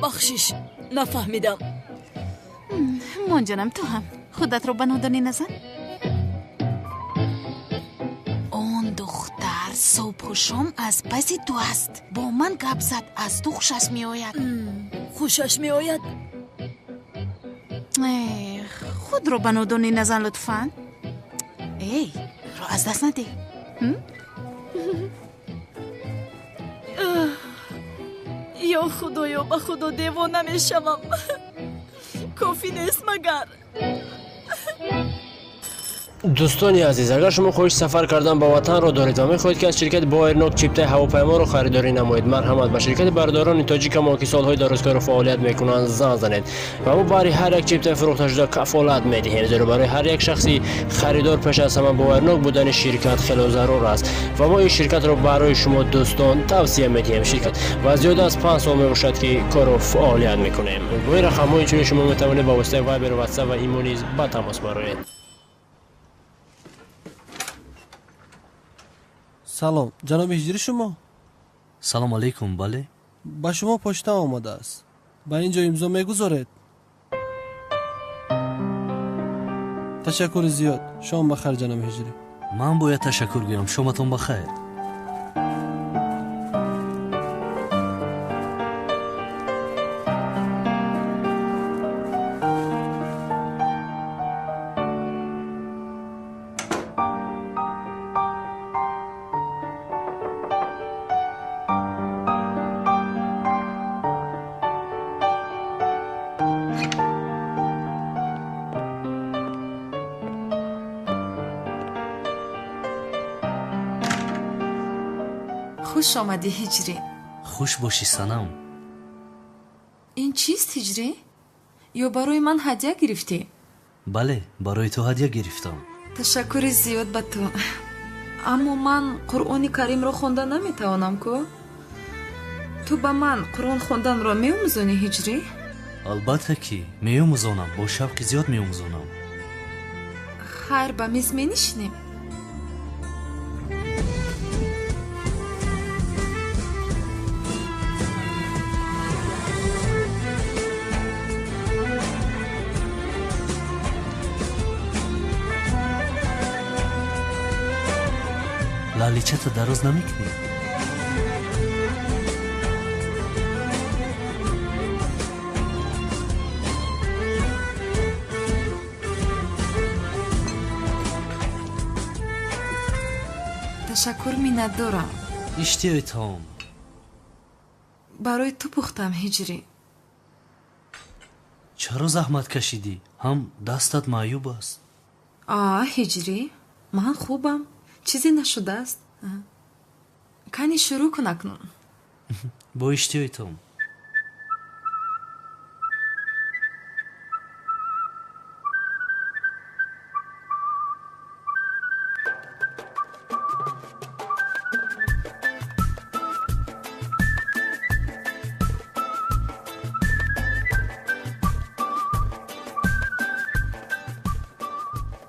бахшиш, нафаҳмидам. монҷонам, ту ҳам худатро ба нодонӣ назан. он духтар субҳу шом аз паси ту аст. бо ман гап зад. аз ту хушаш меояд. хушаш меояд? худро ба нодонӣ назан лутфан. эй, ро аз даст надеҳ. ё худоё, ба худо девона мешавам. кофӣ нест магар? дӯстони азиз, агар шумо хоҳиш сафар кардан ба ватанро доред ва мехоҳед ки аз ширкати Боернок чиптаи ҳавопайморо харидорӣ намоед, марҳамат ба ширкати бардорони тоҷикамо ки солҳои дарозкор фаъолият мекунанд зан занед ва мо баъри ҳар як чиптаи фурӯхташуда кафолат медиҳем, зеро барои ҳар як шахси харидор пеш аз ҳама Боернок будани ширкат хело зарур аст ва мо ин ширкатро барои шумо дӯстон тавсия медиҳем. ширкат ва зиёда аз 5 сол мебошад ки корро фаъолият мекунем. бо ин рақамҳо инчунин шумо метавонед ба воситаи Вайбер, ватсап ва имо низ ба тамос бароед. салом, ҷаноби ҳиҷри шумо? салом алейкум. бале, ба шумо почта омадааст. ба ин ҷо имзо мегузоред. ташаккури зиёд. шом бахайр ҷаноби ҳиҷрӣ. ман бояд ташаккур гӯям. шоматон бахайр. хуш омадӣ ҳиҷрӣ. хуш бошӣ санам. ин чист ҳиҷрӣ? ё барои ман ҳадя гирифтӣ? бале, барои ту ҳадя гирифтам. ташаккури зиёд ба ту. аммо ман қуръони каримро хонда наметавонам ку? ту ба ман қуръон хонданро меомӯзонӣ ҳиҷрӣ? албатта ки меомӯзонам. бо шавқи зиёд меомӯзонам. хайр, ба миз менишинем. лаличата дароз намекунӣ? ташаккур миннатдорам. иштиёйтом. барои ту пухтам ҳиҷрӣ. чаро заҳмат кашидӣ? ҳам дастат маъюб аст. ҳиҷрӣ, ман хубам. чизе нашудааст. кани шурӯъ кун акнун. бо иштиёйтом.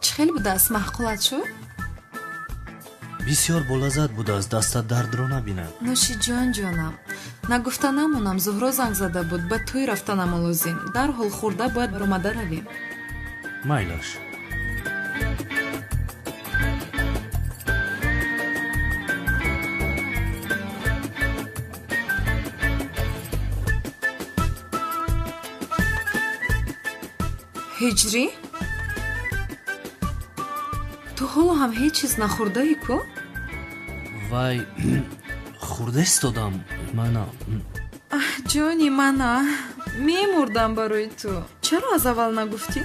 чӣ хел будааст? маъқулат шуд? бисёр болаззат будааст. дастат дардро набинад. нӯши ҷонам, нагуфта намонам. зуҳро занг зада буд. ба тӯй рафтанаму лозим. дарҳол хӯрда бояд баромада равем. майлаш. ҳиҷрӣ, ту ҳоло ҳам ҳеҷ чиз нахӯрдаӣ ку? вай хӯрда истодам. мана ҷони мана, мемурдам барои ту. чаро аз аввал нагуфтӣ?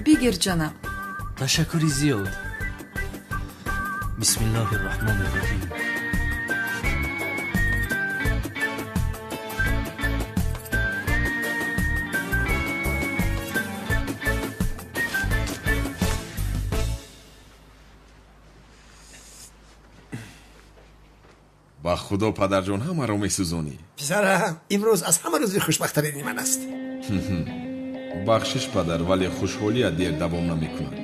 бигир ҷонам. ташаккури зиёд. бисмиллаҳи роҳмони роҳим. ба худо падарҷон ҳамаро месӯзонӣ. писарам, имрӯз аз ҳама рӯзи хушбахттарини ман аст. бахшиш падар, вале хушҳолият дер давом намекунад.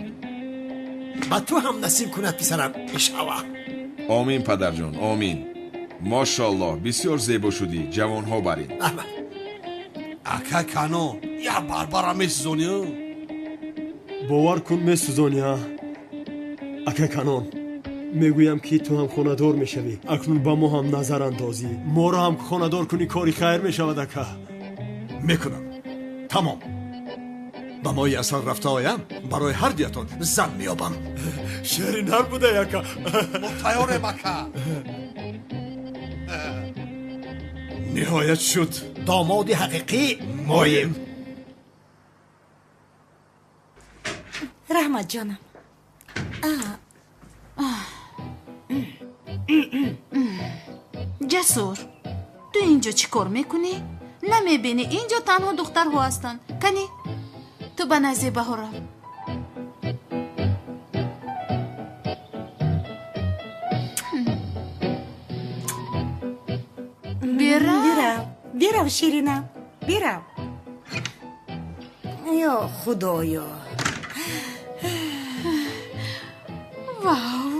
ба ту ҳам насиб кунад писарам иншаллоҳ. омин падарҷон, омин. мошаллоҳ, бисёр зебо шудӣ. ҷавонҳо барин. ака кано я барбара месӯзонӣ? бовар кун месӯзонӣ. ака канон, мегӯям ки ту ҳам хонадор мешавӣ. акнун ба мо ҳам назар андозӣ. моро ҳам хонадор кунӣ, кори хайр мешавад ака. мекунам. тамом. ба мои асар рафта оям, барои ҳардиятон зан меёбам. шери нар будай ака. мо тайёрем ака. ниҳоят шуд. домоди ҳақиқӣ моем. раҳмат ҷонам. ҷасур, ту инҷо чӣ кор мекунӣ? намебинӣ инҷо танҳо духтарҳо ҳастанд? кани ту ба назди баҳо рав. бирав ширинам, бирав. ё худоё. вау,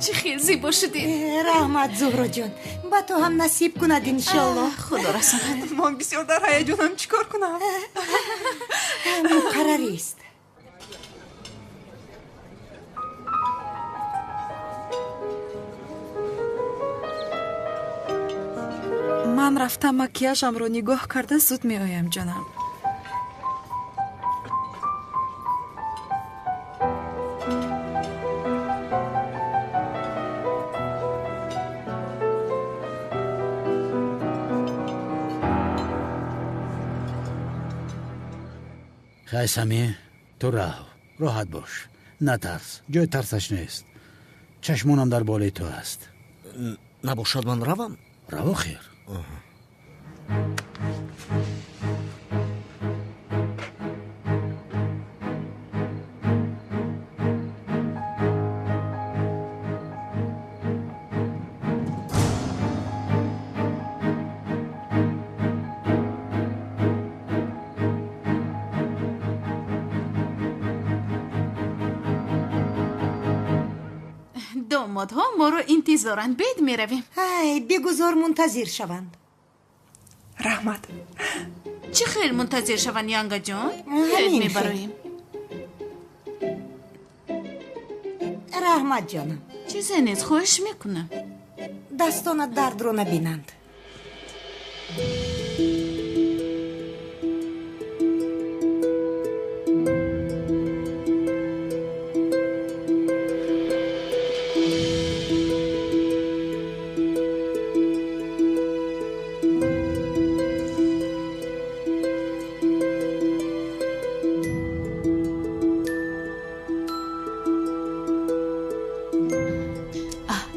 чӣ хел зебо шудӣ. раҳмат зуҳроҷон. ба ту ҳам насиб кунад иншаллоҳ. худо расонад. ман бисёр дар ҳаяҷонам. чӣ кор кунам? муқаррарист. ман рафта макияжамро нигоҳ карда зуд меоям ҷонам. хайсамӣ, ту раҳо. роҳат бош. натарс. ҷои тарсаш нест. чашмонам дар болои ту аст. набошад ман равам? раво хер. домодҳо моро интизоранд. бед меравем. бигузор мунтазир шаванд. раҳмат. чӣ хел мунтазир шаванд янгаҷон? ҳамин мебароем. раҳмат ҷонам. чизе нест, хоҳиш мекунам. дастонат дардро набинанд.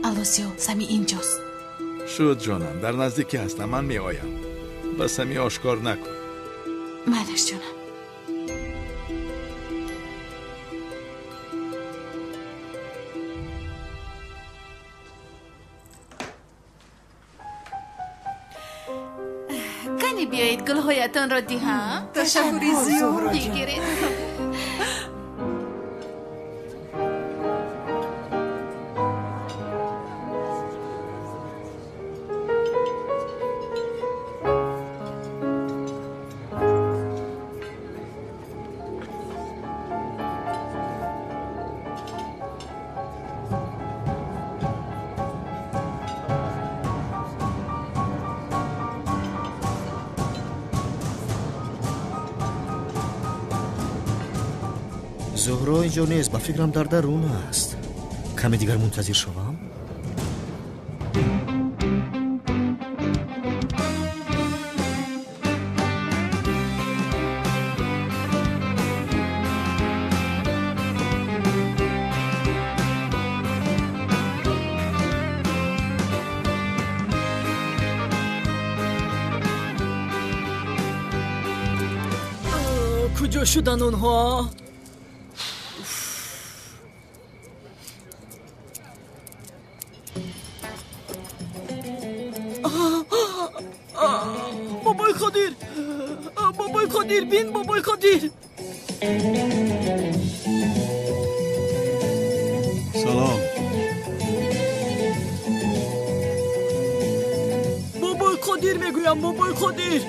алосио сами инҷост. شد جانم در نزدیکی هستم من می آیم بس همی آشکار نکن. مالش جانم. کنی بیایید گلهایتان را دیهم. تشکری زیاد. بگیرید. زهرا اینجا نیست با فکرم در درون است کمی دیگر منتظر شوم کجا شدن اونها؟ بابای خودیر بین بابای خودیر. سلام بابای خودیر میگویم بابای خودیر.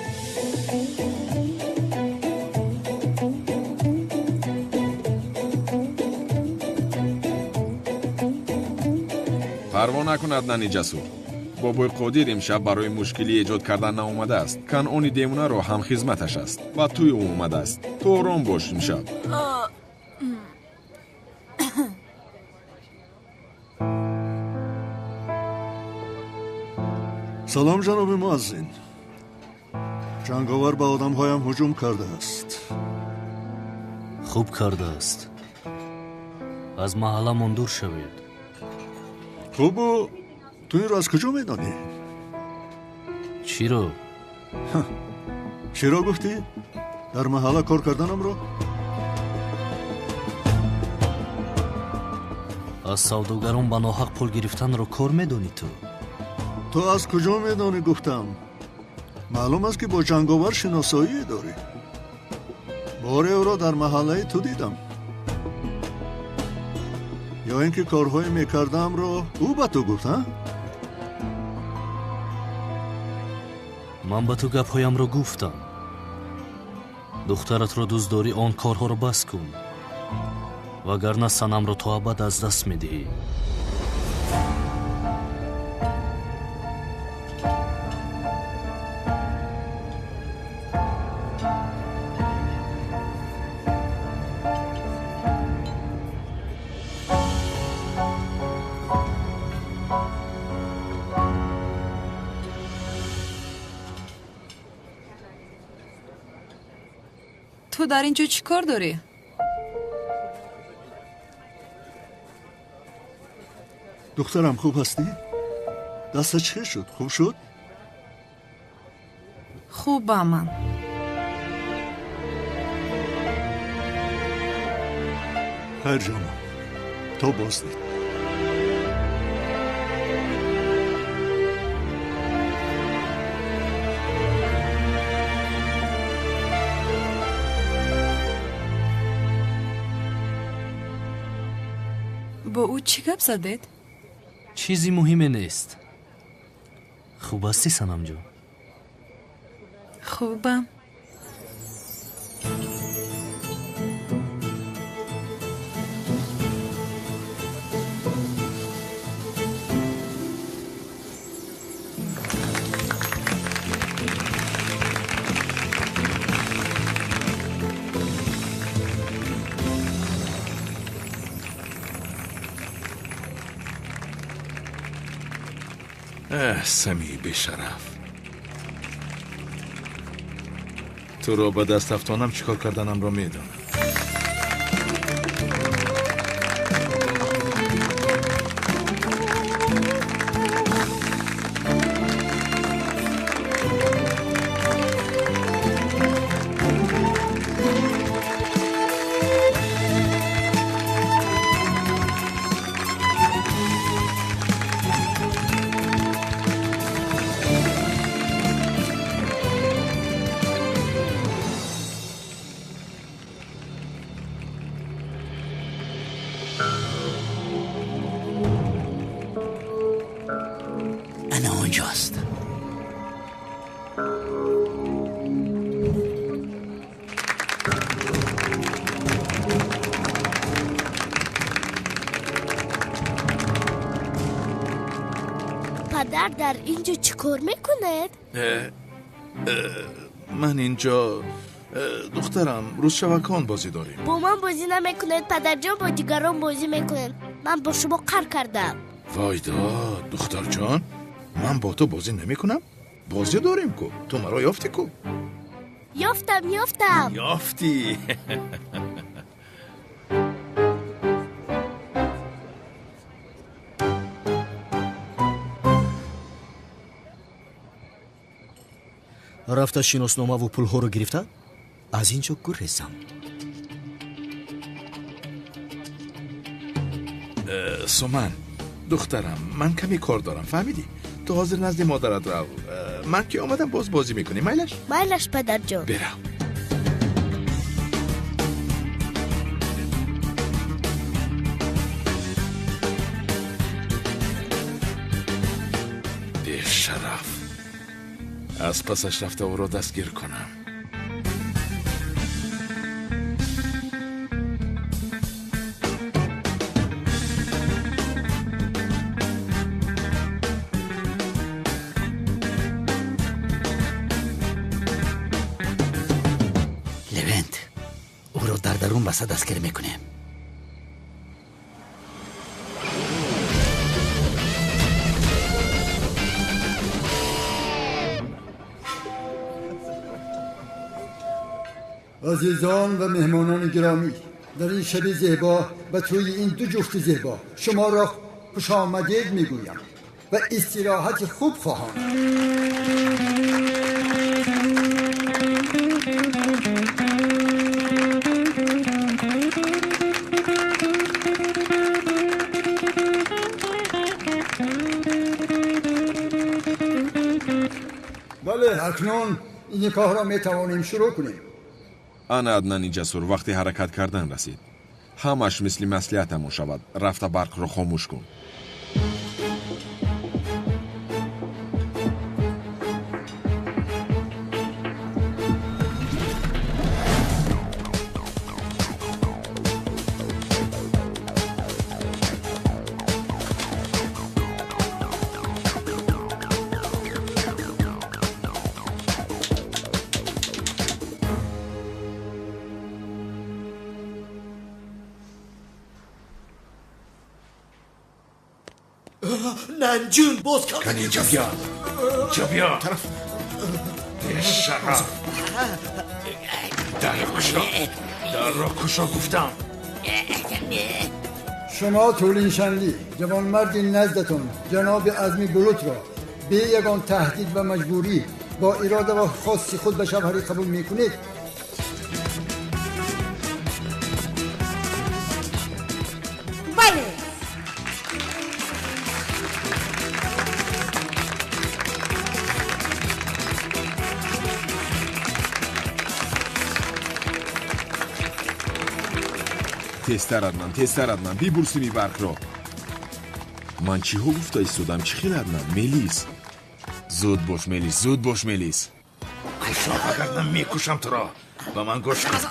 پروا نکن عدنان جسور. بابای قادر امشب برای مشکلی ایجاد کردن اومده است. کنعانی دیمونه رو هم خدمتش است و توی او اومده است. تو آرام باش امشب. سلام جناب مؤذن جنگاور به آدمهایم هجوم کرده است. خوب کرده است. از محلمون دور شوید. خوب تو این را از کجا میدانی؟ چی رو؟ چی را گفتی؟ در محله کار کردنم رو؟ از سوداگران با ناحق پول گرفتن رو کار میدونی تو؟ تو از کجا میدانی گفتم؟ معلوم است که با جنگاور شناسایی داری. بار او را در محله تو دیدم. یا اینکه کارهای میکردم رو او به تو گفت ها؟ من به تو گپهایم رو گفتم. دخترت رو دوست داری آن کارها رو بس کن وگرنه سنم رو تا ابد از دست میدهی. تو در اینجا چی کار داری؟ دخترم خوب هستی؟ دستت چه شد؟ خوب شد؟ خوبم من. خیر جانم تو بازدید. با او چی گپ زدید؟ چیزی مهمی نیست. خوب هستی سنم جان؟ خوبم. سمی بیشرف، تو رو به دست افتانم چیکار کردنم رو میدونم. انا اونجاست. پدر در اینجا چیکار میکند؟ من اینجا دخترم روز شبکان بازی داریم. با من بازی نمیکند پدر جان، با دیگران بازی میکنند. من با شما قهر کردم. وایدا دختر جان، من با تو بازی نمی کنم؟ بازی داریم کو. تو مرا یافتی کو؟ یافتم یافتی. рафта шиносномаву пулҳоро гирифта аз ин ҷо гурезам. سومن دخترم، من کمی کار دارم، فهمیدی؟ تو حاضر نزد مادرت رو. من که آمدم باز بازی میکنی. مایلش پدر جان. برم. بی‌شرف، از پسش رفته او را دستگیر کنم. لونت، او را در درون بسته دستگیر میکنیم. عزیزان و مهمانان گرامی، در این شب زیبا و توی این دو جفت زیبا شما را خوش آمدید میگویم و استراحت خوب خواهم. بله، اکنون این نکاح را میتوانیم شروع کنیم. ана аднани ҷасур вақти ҳаракат кардан расид. ҳамаш мисли маслиҳатамон шавад. рафта барқро хомӯш кун. ننجون باز کن اینجا بیا. اینجا بیا. بی‌شرف. در را کشا گفتم. شما تولین شنلی جوانمردی نزدتون جناب عزمی بلوت را به یگان تهدید و مجبوری با اراده و خاص خود به شبهری قبول میکنید؟ بله. тезтар аднан бибурсими барқро. ман чиҳо гуфта истодам? чӣ хел аднан? мелис, зуд бош мелис. кушо вагарна мекушам туро. ба ман гӯш кун.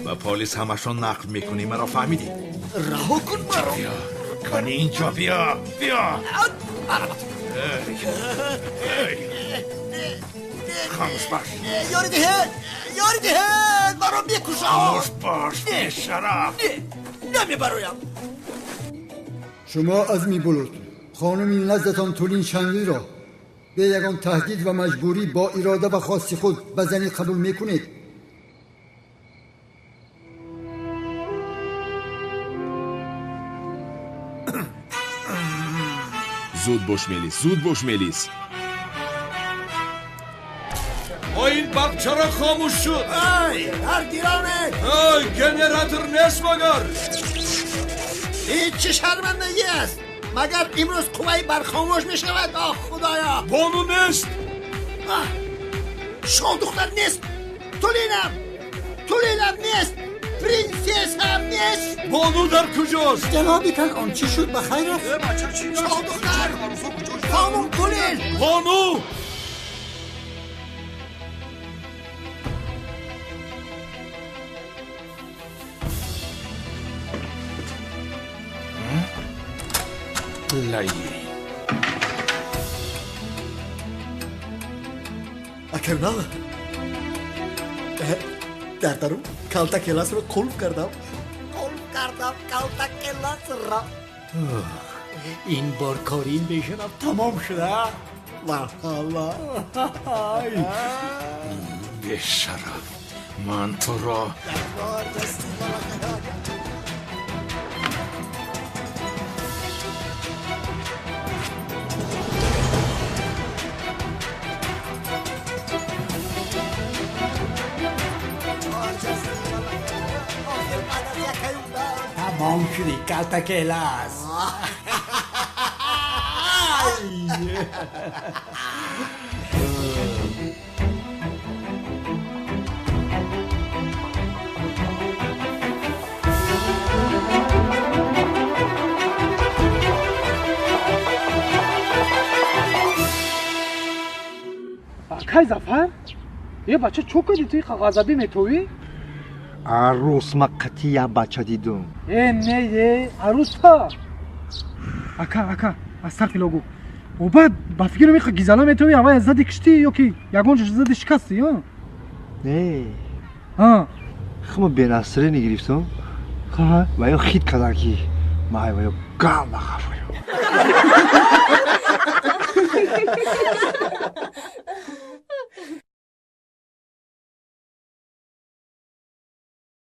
ба полис ҳамашон нақл мекунӣ, маро фаҳмидӣ? раҳо кун маро. кани инҷо биё. خاموش باش. یاری دهد مرا میکشم. خاموش باش بی‌شرف. نمیبرویم. شما عزمی بلوت، خانم این نزدتان تولین شنگی را به یگان تهدید و مجبوری با اراده و خواست خود به زنی قبول میکنید؟ زود باش ملیس، زود باش ملیس. این باغ چرا خاموش شد؟ در گیرانه گنراتور نیست مگر این چه شرمندگی است؟ مگر امروز قوی برخاموش می شود؟ آه خدایا، بانو نیست. شما دختر نیست. تولینم نیست. پرنسس هم نیست. بانو در کجاست؟ جنابی کنان چی شد؟ بخیر است؟ شما دختر، خانم تولین، بانو. اکرنا در درون کالتا کلاس رو قلب کردم کالتا کلاس را. این بار کاری این بیشنم تمام شده. والله بیشرف، من تو را تمام شدی کالتا کلاس. کای زفر؟ یه بچه چو کدی توی غضبی میتوی؟ عروس ما قطعی یه بچه دیدم. نه یه عروس ها. اکا از طرف لوگو. و بعد با فکر میخواه گیزالا میتوی اما از زدی کشتی یا کی؟ یگونش زدی شکستی ها؟ نه. ها. خما به نصره نگرفتم. خواه و یا خید کداکی. مای و یا گام نخواه.